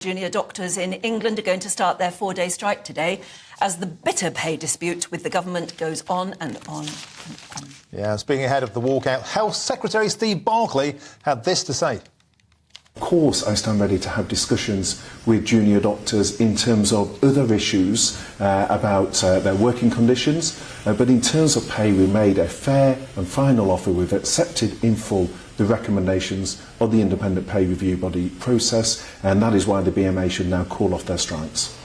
Junior doctors in England are going to start their 4-day strike today as the bitter pay dispute with the government goes on and on and on. Yeah, speaking ahead of the walkout, Health Secretary Steve Barclay had this to say. Of course, I stand ready to have discussions with junior doctors in terms of other issues about their working conditions, but in terms of pay, we made a fair and final offer. We've accepted in full the recommendations of the independent pay review body process, and that is why the BMA should now call off their strikes.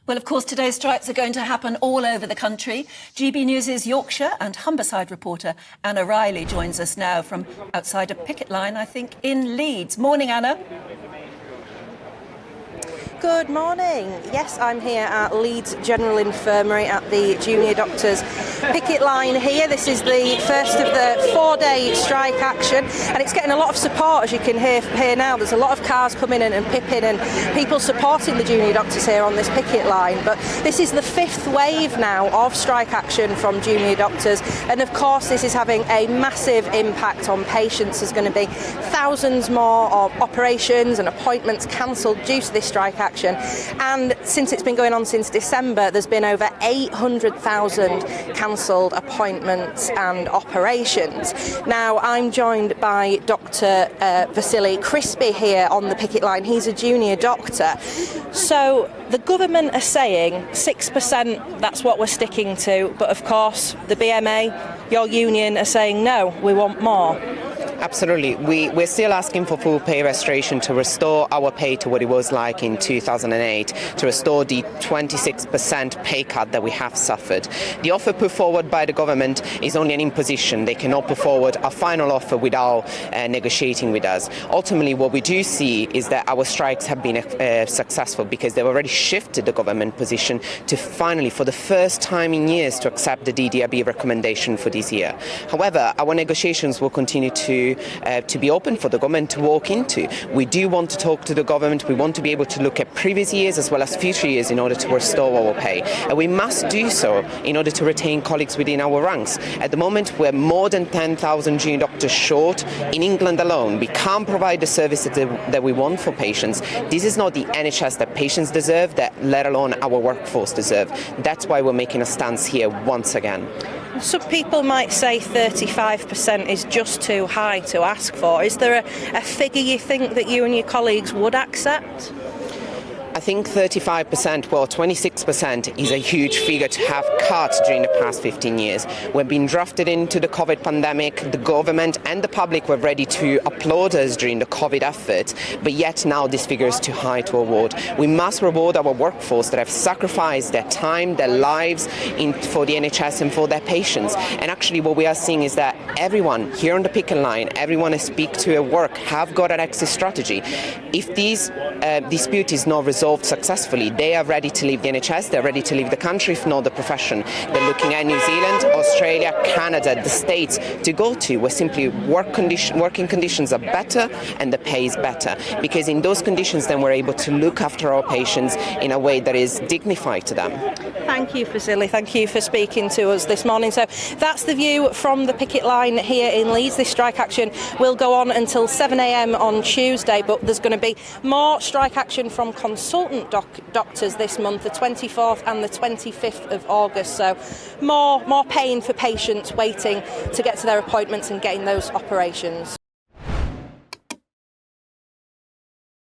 Well, of course, today's strikes are going to happen all over the country. GB News' Yorkshire and Humberside reporter Anna Riley joins us now from outside a picket line, I think, in Leeds. Morning, Anna. Good morning. Yes, I'm here at Leeds General Infirmary at the Junior Doctors picket line here. This is the first of the 4-day strike action, and it's getting a lot of support, as you can hear now. There's a lot of cars coming in and pipping and people supporting the junior doctors here on this picket line. But this is the 5th wave now of strike action from junior doctors, and of course this is having a massive impact on patients. There's going to be thousands more of operations and appointments cancelled due to this strike action. And since it's been going on since December, there's been over 800,000 cancelled appointments and operations. Now, I'm joined by Dr. Vasily Crispy here on the picket line. He's a junior doctor. So the government are saying 6%, that's what we're sticking to. But of course, the BMA, your union, are saying no, we want more. Absolutely. We're still asking for full pay restoration to restore our pay to what it was like in 2008, to restore the 26% pay cut that we have suffered. The offer put forward by the government is only an imposition. They cannot put forward a final offer without negotiating with us. Ultimately, what we do see is that our strikes have been successful because they've already shifted the government position to finally, for the first time in years, to accept the DDRB recommendation for this year. However, our negotiations will continue to be open for the government to walk into. We do want to talk to the government. We want to be able to look at previous years as well as future years in order to restore our pay. And we must do so in order to retain colleagues within our ranks. At the moment, we're more than 10,000 junior doctors short in England alone. We can't provide the services that we want for patients. This is not the NHS that patients deserve, let alone our workforce deserve. That's why we're making a stance here once again. Some people might say 35% is just too high to ask for. Is there a figure you think that you and your colleagues would accept? I think 35%, well, 26% is a huge figure to have cut during the past 15 years. We've been drafted into the COVID pandemic. The government and the public were ready to applaud us during the COVID effort, but yet now this figure is too high to award. We must reward our workforce that have sacrificed their time, their lives for the NHS and for their patients. And actually what we are seeing is that everyone here on the picket line, everyone I speak to at work, have got an exit strategy. If this dispute is not resolved successfully, they are ready to leave the NHS, they're ready to leave the country, if not the profession. They're looking at New Zealand, Australia, Canada, the States to go to, where simply working conditions are better and the pay is better. Because in those conditions, then we're able to look after our patients in a way that is dignified to them. Thank you, Vasily. Thank you for speaking to us this morning. So that's the view from the picket line here in Leeds. This strike action will go on until 7 a.m. on Tuesday, but there's going to be more strike action from consultant doctors this month, the 24th and the 25th of August. So more pain for patients waiting to get to their appointments and getting those operations.